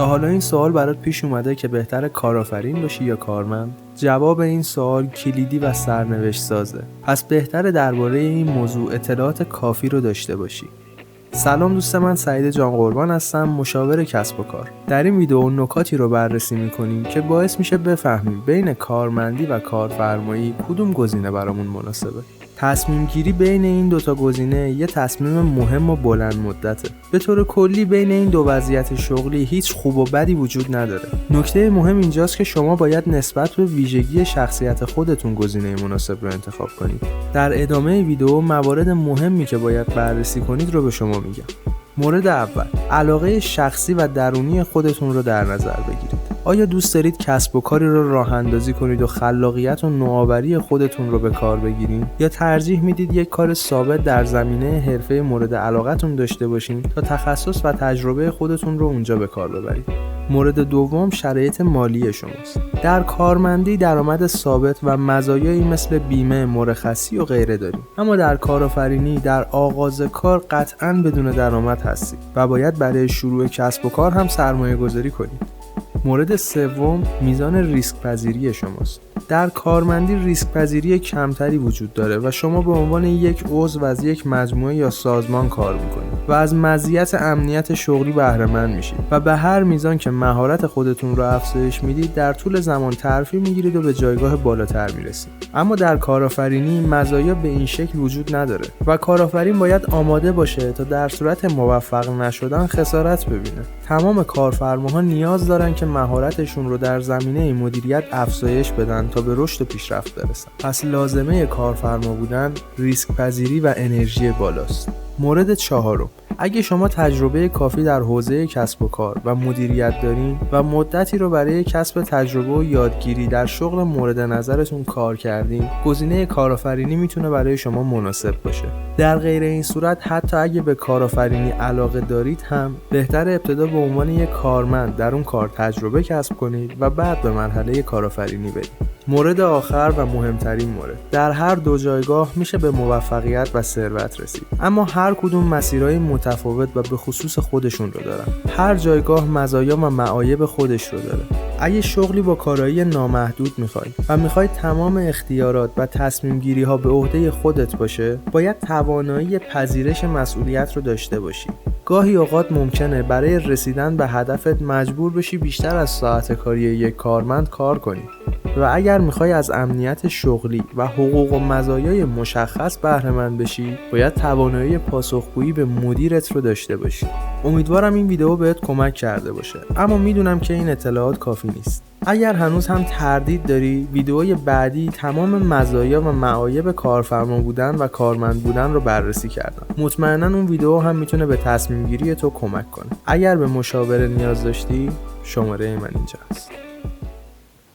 تا حالا این سوال برات پیش اومده که بهتره کارآفرین باشی یا کارمند؟ جواب این سوال کلیدی و سرنوشت سازه. پس بهتره درباره این موضوع اطلاعات کافی رو داشته باشی. سلام دوست من، سعید جان قربان هستم، مشاور کسب و کار. در این ویدیو نکاتی رو بررسی می‌کنیم که باعث میشه بفهمیم بین کارمندی و کارفرمایی کدوم گزینه برامون مناسبه. تصمیم گیری بین این دوتا گزینه یه تصمیم مهم و بلند مدته. به طور کلی بین این دو وضعیت شغلی هیچ خوب و بدی وجود نداره. نکته مهم اینجاست که شما باید نسبت به ویژگی شخصیت خودتون گزینه مناسب رو انتخاب کنید. در ادامه ویدیو موارد مهمی که باید بررسی کنید رو به شما میگم. مورد اول، علاقه شخصی و درونی خودتون رو در نظر بگیرید. آیا دوست دارید کسب و کاری رو راه اندازی کنید و خلاقیت و نوآوری خودتون رو به کار بگیرید، یا ترجیح میدید یک کار ثابت در زمینه حرفه مورد علاقتون داشته باشین تا تخصص و تجربه خودتون رو اونجا به کار ببرید؟ مورد دوم، شرایط مالی شماست. در کارمندی درآمد ثابت و مزایایی مثل بیمه، مرخصی و غیره داریم، اما در کارآفرینی در آغاز کار قطعاً بدون درآمد هستید و باید برای شروع کسب و کار هم سرمایه گذاری کنید. مورد سوم، میزان ریسک پذیری شماست. در کارمندی ریسک پذیری کمتری وجود داره و شما به عنوان یک عضو از یک مجموعه یا سازمان کار میکنید و از مزیت امنیت شغلی بهره مند میشید و به هر میزان که مهارت خودتون رو افزایش میدید در طول زمان ترفیع میگیرید و به جایگاه بالاتر میرسید. اما در کارآفرینی مزایا به این شکل وجود نداره و کارآفرین باید آماده باشه تا در صورت موفق نشدن خسارت ببینه. تمام کارفرماها نیاز دارن که مهارتشون رو در زمینه مدیریت افزایش بدن تا به رشد و پیشرفت برسن. پس لازمه کارفرما بودن ریسک پذیری و انرژی بالاست. مورد چهارم، اگه شما تجربه کافی در حوزه کسب و کار و مدیریت دارین و مدتی رو برای کسب تجربه و یادگیری در شغل مورد نظرتون کار کردین، گزینه کارآفرینی میتونه برای شما مناسب باشه. در غیر این صورت حتی اگه به کارآفرینی علاقه دارید هم بهتره ابتدا به عنوان یک کارمند در اون کار تجربه کسب کنید و بعد به مرحله کارآفرینی برید. مورد آخر و مهمترین مورد، در هر دو جایگاه میشه به موفقیت و ثروت رسید، اما هر کدوم مسیرهای متفاوت و به خصوص خودشون رو دارن. هر جایگاه مزایا و معایب خودش رو داره. اگه شغلی با کارایی نامحدود میخواید تمام اختیارات و تصمیم گیری ها به عهده خودت باشه، باید توانایی پذیرش مسئولیت رو داشته باشی. گاهی اوقات ممکنه برای رسیدن به هدفت مجبور بشی بیشتر از ساعت کاری یک کارمند کار کنی و اگر میخوای از امنیت شغلی و حقوق و مزایای مشخص بهره مند بشی، باید توانایی پاسخگویی به مدیرت رو داشته باشی. امیدوارم این ویدیو بهت کمک کرده باشه، اما میدونم که این اطلاعات کافی نیست. اگر هنوز هم تردید داری، ویدیوهای بعدی تمام مزایا و معایب کارفرما بودن و کارمند بودن رو بررسی کردم. مطمئنا اون ویدیو هم میتونه به تصمیم گیری تو کمک کنه. اگر به مشاوره نیاز داشتی، شماره من اینجا هست.